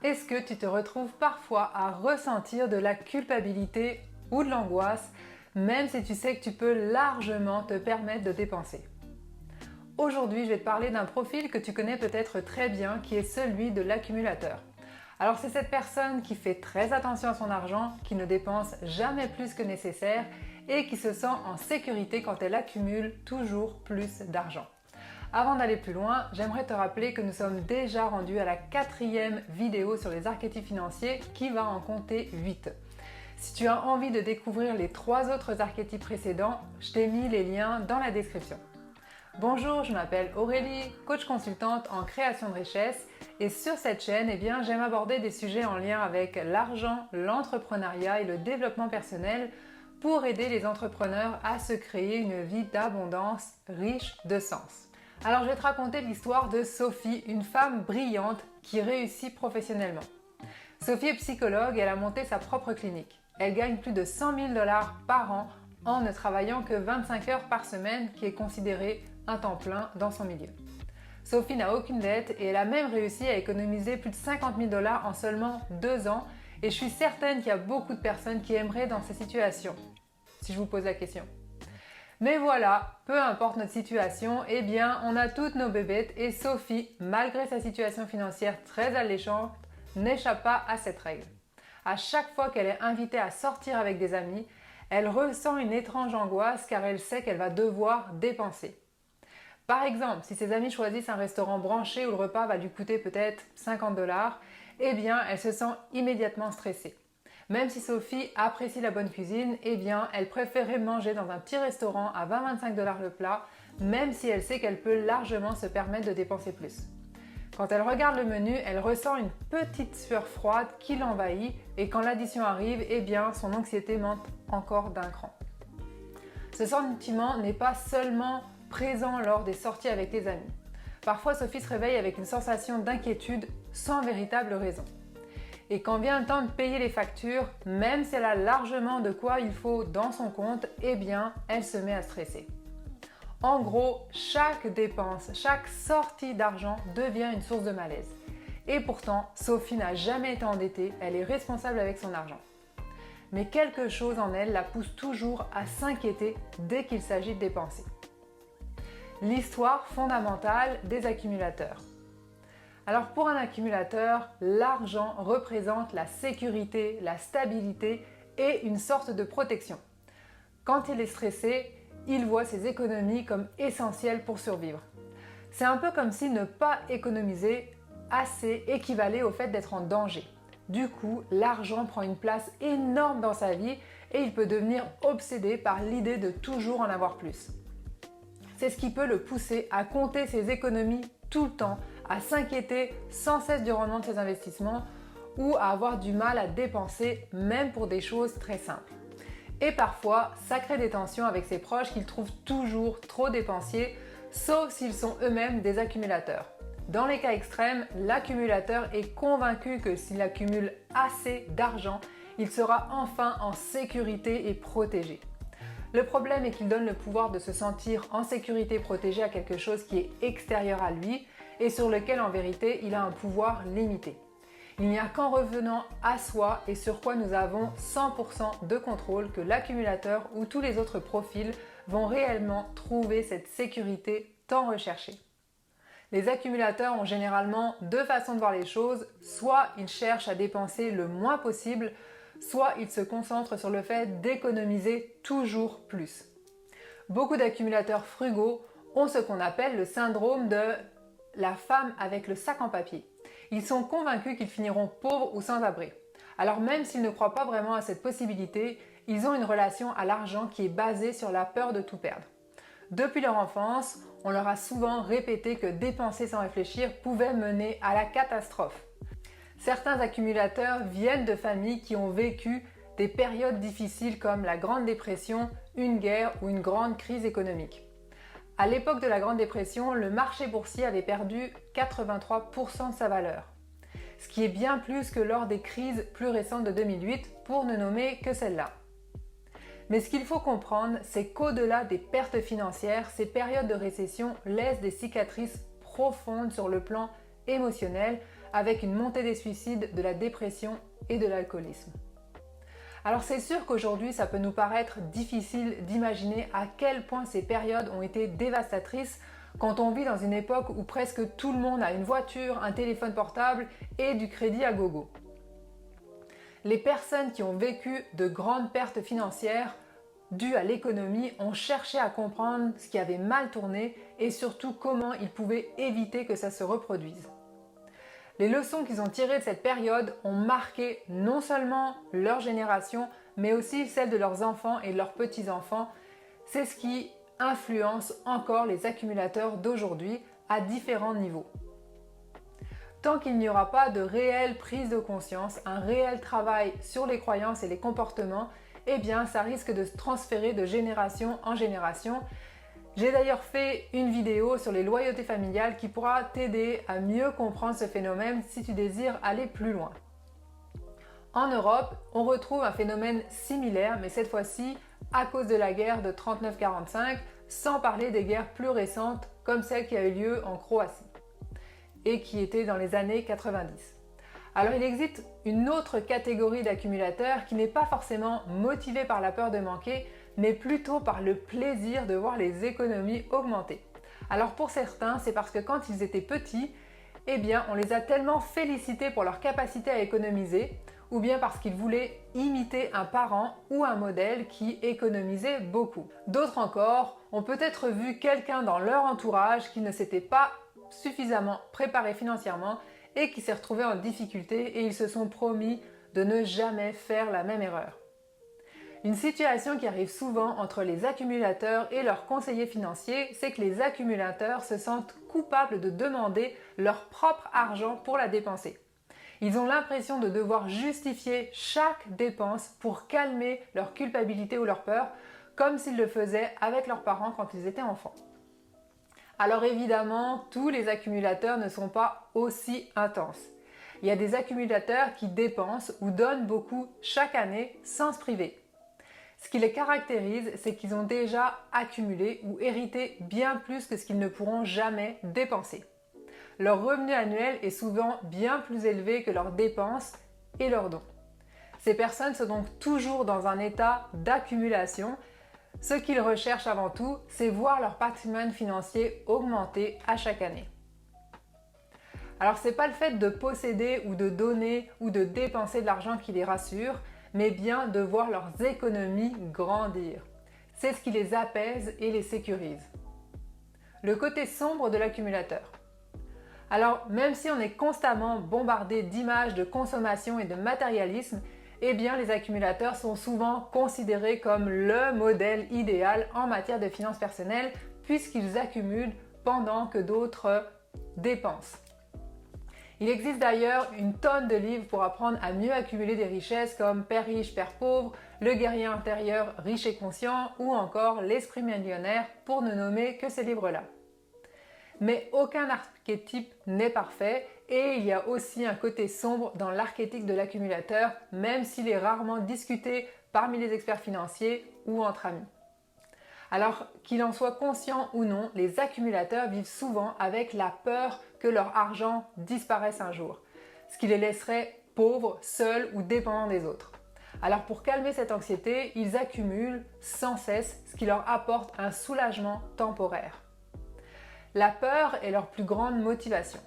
Est-ce que tu te retrouves parfois à ressentir de la culpabilité ou de l'angoisse, même si tu sais que tu peux largement te permettre de dépenser? Aujourd'hui, je vais te parler d'un profil que tu connais peut-être très bien, qui est celui de l'accumulateur. Alors c'est cette personne qui fait très attention à son argent, qui ne dépense jamais plus que nécessaire et qui se sent en sécurité quand elle accumule toujours plus d'argent. Avant d'aller plus loin, j'aimerais te rappeler que nous sommes déjà rendus à la 4e vidéo sur les archétypes financiers qui va en compter 8. Si tu as envie de découvrir les 3 autres archétypes précédents, je t'ai mis les liens dans la description. Bonjour, je m'appelle Aurélie, coach consultante en création de richesse et sur cette chaîne, j'aime aborder des sujets en lien avec l'argent, l'entrepreneuriat et le développement personnel pour aider les entrepreneurs à se créer une vie d'abondance riche de sens. Alors je vais te raconter l'histoire de Sophie, une femme brillante qui réussit professionnellement. Sophie est psychologue et elle a monté sa propre clinique. Elle gagne plus de 100 000 $ par an en ne travaillant que 25 heures par semaine, qui est considéré un temps plein dans son milieu. Sophie n'a aucune dette et elle a même réussi à économiser plus de 50 000 $ en seulement 2 ans et je suis certaine qu'il y a beaucoup de personnes qui aimeraient dans ces situations, si je vous pose la question. Mais voilà, peu importe notre situation, on a toutes nos bébêtes et Sophie, malgré sa situation financière très alléchante, n'échappe pas à cette règle. À chaque fois qu'elle est invitée à sortir avec des amis, elle ressent une étrange angoisse car elle sait qu'elle va devoir dépenser. Par exemple, si ses amis choisissent un restaurant branché où le repas va lui coûter peut-être 50 $, elle se sent immédiatement stressée. Même si Sophie apprécie la bonne cuisine, elle préférerait manger dans un petit restaurant à 20-25 $ le plat, même si elle sait qu'elle peut largement se permettre de dépenser plus. Quand elle regarde le menu, elle ressent une petite sueur froide qui l'envahit et quand l'addition arrive, son anxiété monte encore d'un cran. Ce sentiment n'est pas seulement présent lors des sorties avec tes amis. Parfois, Sophie se réveille avec une sensation d'inquiétude sans véritable raison. Et quand vient le temps de payer les factures, même si elle a largement de quoi il faut dans son compte, elle se met à stresser. En gros, chaque dépense, chaque sortie d'argent devient une source de malaise. Et pourtant, Sophie n'a jamais été endettée, elle est responsable avec son argent. Mais quelque chose en elle la pousse toujours à s'inquiéter dès qu'il s'agit de dépenser. L'histoire fondamentale des accumulateurs. Alors pour un accumulateur, l'argent représente la sécurité, la stabilité et une sorte de protection. Quand il est stressé, il voit ses économies comme essentielles pour survivre. C'est un peu comme si ne pas économiser assez équivalait au fait d'être en danger. Du coup, l'argent prend une place énorme dans sa vie et il peut devenir obsédé par l'idée de toujours en avoir plus. C'est ce qui peut le pousser à compter ses économies tout le temps, à s'inquiéter sans cesse du rendement de ses investissements ou à avoir du mal à dépenser même pour des choses très simples. Et parfois, ça crée des tensions avec ses proches qu'il trouve toujours trop dépensiers, sauf s'ils sont eux-mêmes des accumulateurs. Dans les cas extrêmes, l'accumulateur est convaincu que s'il accumule assez d'argent, il sera enfin en sécurité et protégé. Le problème est qu'il donne le pouvoir de se sentir en sécurité et protégé à quelque chose qui est extérieur à lui et sur lequel en vérité il a un pouvoir limité. Il n'y a qu'en revenant à soi et sur quoi nous avons 100% de contrôle que l'accumulateur ou tous les autres profils vont réellement trouver cette sécurité tant recherchée. Les accumulateurs ont généralement 2 façons de voir les choses, soit ils cherchent à dépenser le moins possible, soit ils se concentrent sur le fait d'économiser toujours plus. Beaucoup d'accumulateurs frugaux ont ce qu'on appelle le syndrome de la femme avec le sac en papier. Ils sont convaincus qu'ils finiront pauvres ou sans abri. Alors même s'ils ne croient pas vraiment à cette possibilité, ils ont une relation à l'argent qui est basée sur la peur de tout perdre. Depuis leur enfance, on leur a souvent répété que dépenser sans réfléchir pouvait mener à la catastrophe. Certains accumulateurs viennent de familles qui ont vécu des périodes difficiles comme la Grande Dépression, une guerre ou une grande crise économique. À l'époque de la Grande Dépression, le marché boursier avait perdu 83% de sa valeur, ce qui est bien plus que lors des crises plus récentes de 2008, pour ne nommer que celle-là. Mais ce qu'il faut comprendre, c'est qu'au-delà des pertes financières, ces périodes de récession laissent des cicatrices profondes sur le plan émotionnel, avec une montée des suicides, de la dépression et de l'alcoolisme. Alors c'est sûr qu'aujourd'hui ça peut nous paraître difficile d'imaginer à quel point ces périodes ont été dévastatrices quand on vit dans une époque où presque tout le monde a une voiture, un téléphone portable et du crédit à gogo. Les personnes qui ont vécu de grandes pertes financières dues à l'économie ont cherché à comprendre ce qui avait mal tourné et surtout comment ils pouvaient éviter que ça se reproduise. Les leçons qu'ils ont tirées de cette période ont marqué non seulement leur génération, mais aussi celle de leurs enfants et de leurs petits-enfants. C'est ce qui influence encore les accumulateurs d'aujourd'hui à différents niveaux. Tant qu'il n'y aura pas de réelle prise de conscience, un réel travail sur les croyances et les comportements, eh bien ça risque de se transférer de génération en génération. J'ai d'ailleurs fait une vidéo sur les loyautés familiales qui pourra t'aider à mieux comprendre ce phénomène si tu désires aller plus loin. En Europe, on retrouve un phénomène similaire, mais cette fois-ci à cause de la guerre de 39-45, sans parler des guerres plus récentes comme celle qui a eu lieu en Croatie et qui était dans les années 90. Alors il existe une autre catégorie d'accumulateurs qui n'est pas forcément motivée par la peur de manquer, mais plutôt par le plaisir de voir les économies augmenter. Alors pour certains, c'est parce que quand ils étaient petits, eh bien on les a tellement félicités pour leur capacité à économiser, ou bien parce qu'ils voulaient imiter un parent ou un modèle qui économisait beaucoup. D'autres encore ont peut-être vu quelqu'un dans leur entourage qui ne s'était pas suffisamment préparé financièrement et qui s'est retrouvé en difficulté et ils se sont promis de ne jamais faire la même erreur. Une situation qui arrive souvent entre les accumulateurs et leurs conseillers financiers, c'est que les accumulateurs se sentent coupables de demander leur propre argent pour la dépenser. Ils ont l'impression de devoir justifier chaque dépense pour calmer leur culpabilité ou leur peur, comme s'ils le faisaient avec leurs parents quand ils étaient enfants. Alors évidemment, tous les accumulateurs ne sont pas aussi intenses. Il y a des accumulateurs qui dépensent ou donnent beaucoup chaque année sans se priver. Ce qui les caractérise, c'est qu'ils ont déjà accumulé ou hérité bien plus que ce qu'ils ne pourront jamais dépenser. Leur revenu annuel est souvent bien plus élevé que leurs dépenses et leurs dons. Ces personnes sont donc toujours dans un état d'accumulation. Ce qu'ils recherchent avant tout, c'est voir leur patrimoine financier augmenter à chaque année. Alors ce n'est pas le fait de posséder ou de donner ou de dépenser de l'argent qui les rassure, mais bien de voir leurs économies grandir. C'est ce qui les apaise et les sécurise. Le côté sombre de l'accumulateur. Alors même si on est constamment bombardé d'images de consommation et de matérialisme, eh bien les accumulateurs sont souvent considérés comme le modèle idéal en matière de finances personnelles puisqu'ils accumulent pendant que d'autres dépensent. Il existe d'ailleurs une tonne de livres pour apprendre à mieux accumuler des richesses comme Père riche, Père pauvre, Le guerrier intérieur riche et conscient ou encore L'esprit millionnaire pour ne nommer que ces livres-là. Mais aucun archétype n'est parfait et il y a aussi un côté sombre dans l'archétype de l'accumulateur, même s'il est rarement discuté parmi les experts financiers ou entre amis. Alors qu'il en soit conscient ou non, les accumulateurs vivent souvent avec la peur que leur argent disparaisse un jour, ce qui les laisserait pauvres, seuls ou dépendants des autres. Alors pour calmer cette anxiété, ils accumulent sans cesse, ce qui leur apporte un soulagement temporaire. La peur est leur plus grande motivation.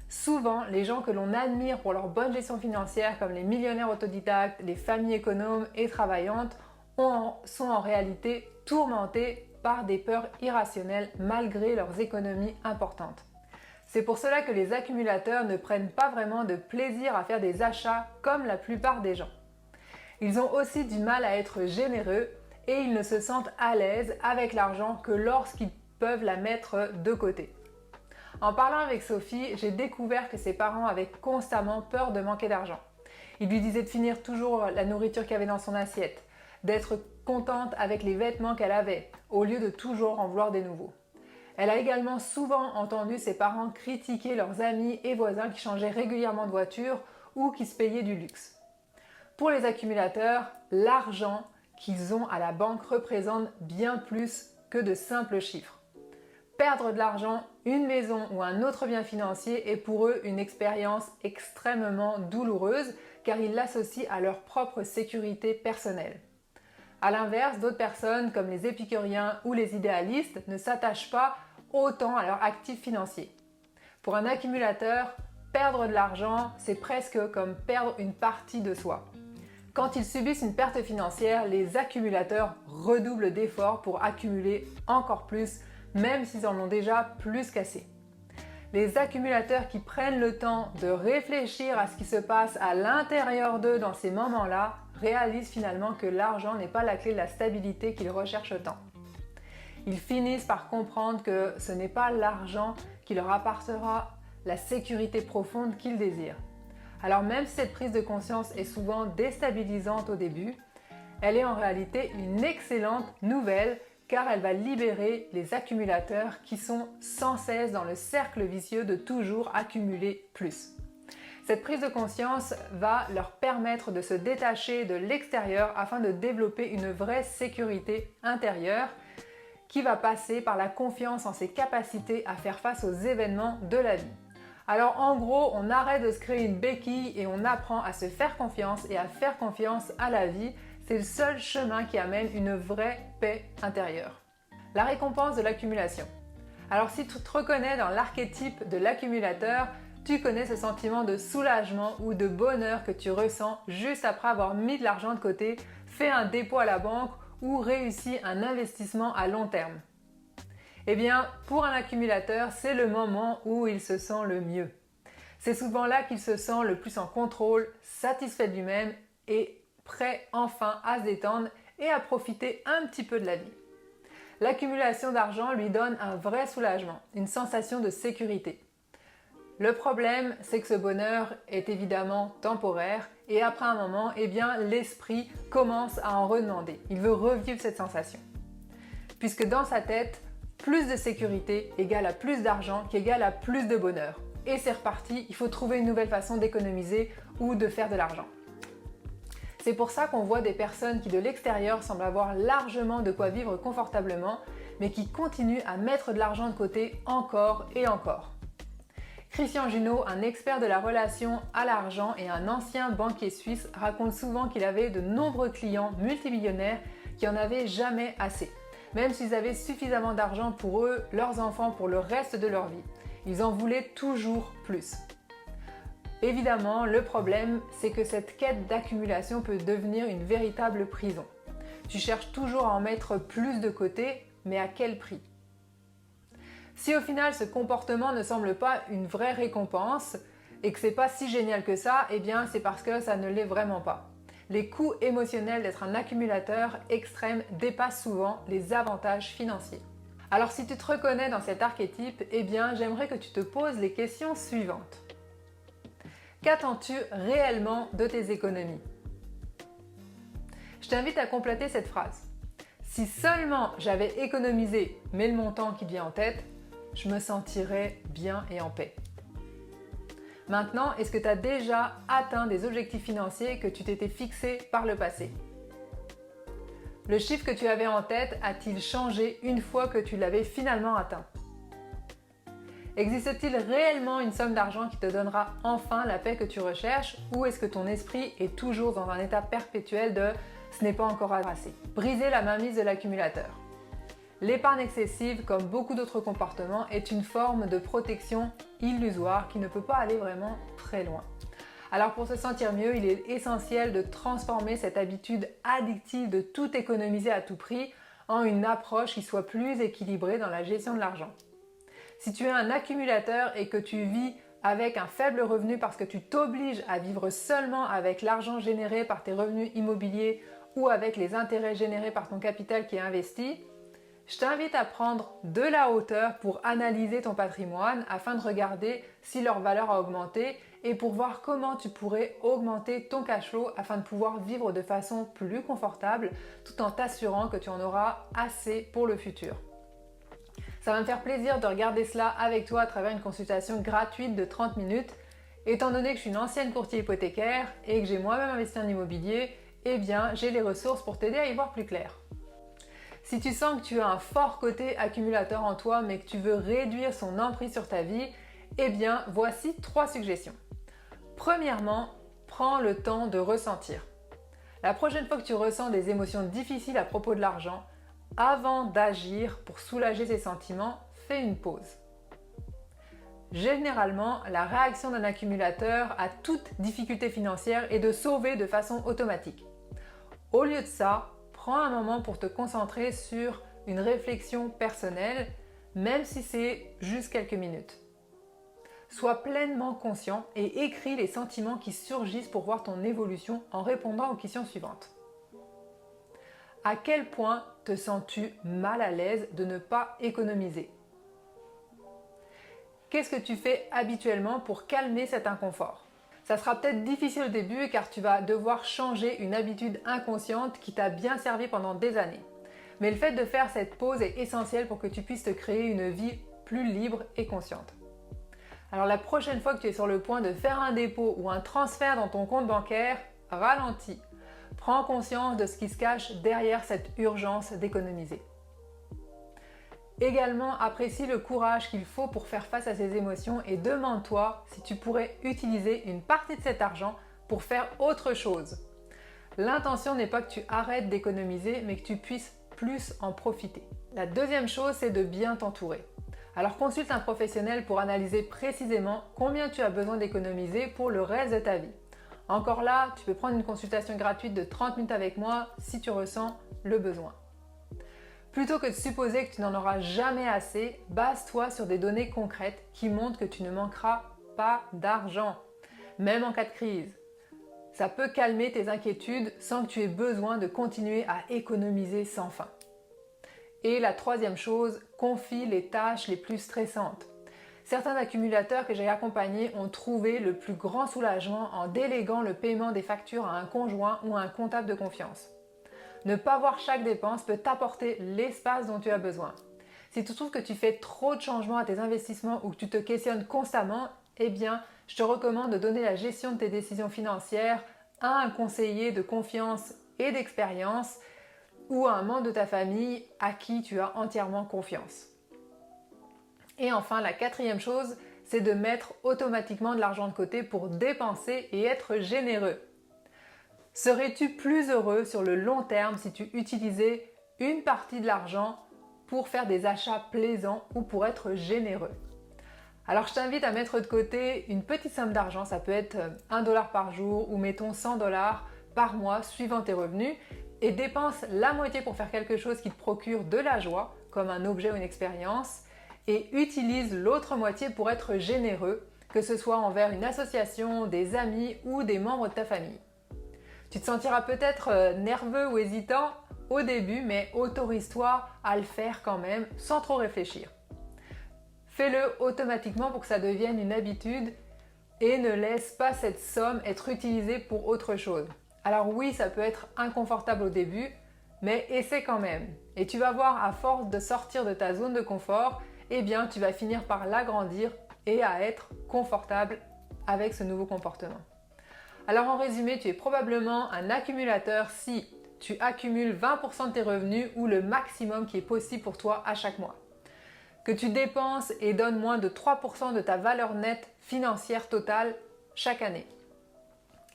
Souvent, les gens que l'on admire pour leur bonne gestion financière, comme les millionnaires autodidactes, les familles économes et travaillantes, sont en réalité tourmentés par des peurs irrationnelles malgré leurs économies importantes. C'est pour cela que les accumulateurs ne prennent pas vraiment de plaisir à faire des achats comme la plupart des gens. Ils ont aussi du mal à être généreux et ils ne se sentent à l'aise avec l'argent que lorsqu'ils peuvent la mettre de côté. En parlant avec Sophie, j'ai découvert que ses parents avaient constamment peur de manquer d'argent. Ils lui disaient de finir toujours la nourriture qu'il y avait dans son assiette, d'être contente avec les vêtements qu'elle avait, au lieu de toujours en vouloir des nouveaux. Elle a également souvent entendu ses parents critiquer leurs amis et voisins qui changeaient régulièrement de voiture ou qui se payaient du luxe. Pour les accumulateurs, l'argent qu'ils ont à la banque représente bien plus que de simples chiffres. Perdre de l'argent, une maison ou un autre bien financier est pour eux une expérience extrêmement douloureuse car ils l'associent à leur propre sécurité personnelle. A l'inverse, d'autres personnes comme les épicuriens ou les idéalistes ne s'attachent pas autant à leur actif financier. Pour un accumulateur, perdre de l'argent, c'est presque comme perdre une partie de soi. Quand ils subissent une perte financière, les accumulateurs redoublent d'efforts pour accumuler encore plus, même s'ils en ont déjà plus qu'assez. Les accumulateurs qui prennent le temps de réfléchir à ce qui se passe à l'intérieur d'eux dans ces moments-là réalisent finalement que l'argent n'est pas la clé de la stabilité qu'ils recherchent tant. Ils finissent par comprendre que ce n'est pas l'argent qui leur apportera la sécurité profonde qu'ils désirent. Alors même si cette prise de conscience est souvent déstabilisante au début, elle est en réalité une excellente nouvelle car elle va libérer les accumulateurs qui sont sans cesse dans le cercle vicieux de toujours accumuler plus. Cette prise de conscience va leur permettre de se détacher de l'extérieur afin de développer une vraie sécurité intérieure qui va passer par la confiance en ses capacités à faire face aux événements de la vie. Alors en gros, on arrête de se créer une béquille et on apprend à se faire confiance et à faire confiance à la vie. C'est le seul chemin qui amène une vraie paix intérieure. La récompense de l'accumulation. Alors si tu te reconnais dans l'archétype de l'accumulateur, tu connais ce sentiment de soulagement ou de bonheur que tu ressens juste après avoir mis de l'argent de côté, fait un dépôt à la banque ou réussi un investissement à long terme. Eh bien, pour un accumulateur, c'est le moment où il se sent le mieux. C'est souvent là qu'il se sent le plus en contrôle, satisfait de lui-même et prêt enfin à se détendre et à profiter un petit peu de la vie. L'accumulation d'argent lui donne un vrai soulagement, une sensation de sécurité. Le problème, c'est que ce bonheur est évidemment temporaire et après un moment, eh bien, l'esprit commence à en redemander. Il veut revivre cette sensation. Puisque dans sa tête, plus de sécurité égale à plus d'argent qui égale à plus de bonheur. Et c'est reparti, il faut trouver une nouvelle façon d'économiser ou de faire de l'argent. C'est pour ça qu'on voit des personnes qui de l'extérieur semblent avoir largement de quoi vivre confortablement, mais qui continuent à mettre de l'argent de côté encore et encore. Christian Junod, un expert de la relation à l'argent et un ancien banquier suisse, raconte souvent qu'il avait de nombreux clients multimillionnaires qui en avaient jamais assez, même s'ils avaient suffisamment d'argent pour eux, leurs enfants, pour le reste de leur vie. Ils en voulaient toujours plus. Évidemment, le problème, c'est que cette quête d'accumulation peut devenir une véritable prison. Tu cherches toujours à en mettre plus de côté, mais à quel prix ? Si au final ce comportement ne semble pas une vraie récompense et que c'est pas si génial que ça, eh bien c'est parce que ça ne l'est vraiment pas. Les coûts émotionnels d'être un accumulateur extrême dépassent souvent les avantages financiers. Alors si tu te reconnais dans cet archétype, eh bien j'aimerais que tu te poses les questions suivantes. Qu'attends-tu réellement de tes économies ? Je t'invite à compléter cette phrase. Si seulement j'avais économisé, mais le montant qui te vient en tête, je me sentirais bien et en paix. Maintenant, est-ce que tu as déjà atteint des objectifs financiers que tu t'étais fixés par le passé ? Le chiffre que tu avais en tête a-t-il changé une fois que tu l'avais finalement atteint ? Existe-t-il réellement une somme d'argent qui te donnera enfin la paix que tu recherches ou est-ce que ton esprit est toujours dans un état perpétuel de « ce n'est pas encore assez ». Briser la mainmise de l'accumulateur. L'épargne excessive, comme beaucoup d'autres comportements, est une forme de protection illusoire qui ne peut pas aller vraiment très loin. Alors pour se sentir mieux, il est essentiel de transformer cette habitude addictive de tout économiser à tout prix en une approche qui soit plus équilibrée dans la gestion de l'argent. Si tu es un accumulateur et que tu vis avec un faible revenu parce que tu t'obliges à vivre seulement avec l'argent généré par tes revenus immobiliers ou avec les intérêts générés par ton capital qui est investi, je t'invite à prendre de la hauteur pour analyser ton patrimoine afin de regarder si leur valeur a augmenté et pour voir comment tu pourrais augmenter ton cash flow afin de pouvoir vivre de façon plus confortable tout en t'assurant que tu en auras assez pour le futur. Ça va me faire plaisir de regarder cela avec toi à travers une consultation gratuite de 30 minutes. Étant donné que je suis une ancienne courtier hypothécaire et que j'ai moi-même investi en immobilier, eh bien j'ai les ressources pour t'aider à y voir plus clair. Si tu sens que tu as un fort côté accumulateur en toi mais que tu veux réduire son emprise sur ta vie, eh bien voici 3 suggestions. Premièrement, prends le temps de ressentir. La prochaine fois que tu ressens des émotions difficiles à propos de l'argent, avant d'agir pour soulager ces sentiments, fais une pause. Généralement, la réaction d'un accumulateur à toute difficulté financière est de sauver de façon automatique. Au lieu de ça, prends un moment pour te concentrer sur une réflexion personnelle, même si c'est juste quelques minutes. Sois pleinement conscient et écris les sentiments qui surgissent pour voir ton évolution en répondant aux questions suivantes. À quel point te sens-tu mal à l'aise de ne pas économiser? Qu'est-ce que tu fais habituellement pour calmer cet inconfort? Ça sera peut-être difficile au début car tu vas devoir changer une habitude inconsciente qui t'a bien servi pendant des années. Mais le fait de faire cette pause est essentiel pour que tu puisses te créer une vie plus libre et consciente. Alors la prochaine fois que tu es sur le point de faire un dépôt ou un transfert dans ton compte bancaire, ralentis. Prends conscience de ce qui se cache derrière cette urgence d'économiser. Également, apprécie le courage qu'il faut pour faire face à ces émotions et demande-toi si tu pourrais utiliser une partie de cet argent pour faire autre chose. L'intention n'est pas que tu arrêtes d'économiser, mais que tu puisses plus en profiter. La deuxième chose, c'est de bien t'entourer. Alors consulte un professionnel pour analyser précisément combien tu as besoin d'économiser pour le reste de ta vie. Encore là, tu peux prendre une consultation gratuite de 30 minutes avec moi si tu ressens le besoin. Plutôt que de supposer que tu n'en auras jamais assez, base-toi sur des données concrètes qui montrent que tu ne manqueras pas d'argent, même en cas de crise. Ça peut calmer tes inquiétudes sans que tu aies besoin de continuer à économiser sans fin. Et la troisième chose, confie les tâches les plus stressantes. Certains accumulateurs que j'ai accompagnés ont trouvé le plus grand soulagement en déléguant le paiement des factures à un conjoint ou à un comptable de confiance. Ne pas voir chaque dépense peut t'apporter l'espace dont tu as besoin. Si tu trouves que tu fais trop de changements à tes investissements ou que tu te questionnes constamment, eh bien, je te recommande de donner la gestion de tes décisions financières à un conseiller de confiance et d'expérience ou à un membre de ta famille à qui tu as entièrement confiance. Et enfin, la quatrième chose, c'est de mettre automatiquement de l'argent de côté pour dépenser et être généreux. Serais-tu plus heureux sur le long terme si tu utilisais une partie de l'argent pour faire des achats plaisants ou pour être généreux? Alors je t'invite à mettre de côté une petite somme d'argent, ça peut être 1 $ par jour ou mettons 100 $ par mois suivant tes revenus et dépense la moitié pour faire quelque chose qui te procure de la joie, comme un objet ou une expérience, et utilise l'autre moitié pour être généreux, que ce soit envers une association, des amis ou des membres de ta famille. Tu te sentiras peut-être nerveux ou hésitant au début, mais autorise-toi à le faire quand même sans trop réfléchir. Fais-le automatiquement pour que ça devienne une habitude et ne laisse pas cette somme être utilisée pour autre chose. Alors oui, ça peut être inconfortable au début, mais essaie quand même. Et tu vas voir, à force de sortir de ta zone de confort, eh bien tu vas finir par l'agrandir et à être confortable avec ce nouveau comportement. Alors en résumé, tu es probablement un accumulateur si tu accumules 20% de tes revenus ou le maximum qui est possible pour toi à chaque mois. Que tu dépenses et donnes moins de 3% de ta valeur nette financière totale chaque année.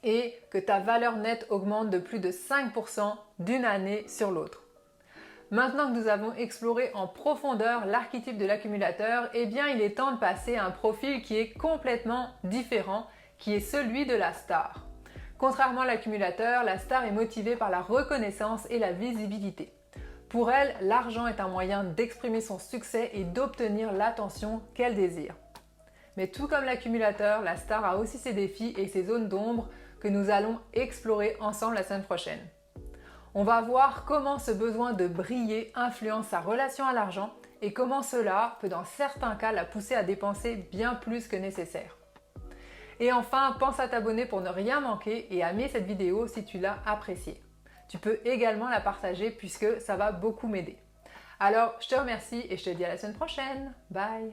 Et que ta valeur nette augmente de plus de 5% d'une année sur l'autre. Maintenant que nous avons exploré en profondeur l'archétype de l'accumulateur, eh bien il est temps de passer à un profil qui est complètement différent, qui est celui de la star. Contrairement à l'accumulateur, la star est motivée par la reconnaissance et la visibilité. Pour elle, l'argent est un moyen d'exprimer son succès et d'obtenir l'attention qu'elle désire. Mais tout comme l'accumulateur, la star a aussi ses défis et ses zones d'ombre que nous allons explorer ensemble la semaine prochaine. On va voir comment ce besoin de briller influence sa relation à l'argent et comment cela peut dans certains cas la pousser à dépenser bien plus que nécessaire. Et enfin, pense à t'abonner pour ne rien manquer et à aimer cette vidéo si tu l'as appréciée. Tu peux également la partager puisque ça va beaucoup m'aider. Alors, je te remercie et je te dis à la semaine prochaine. Bye!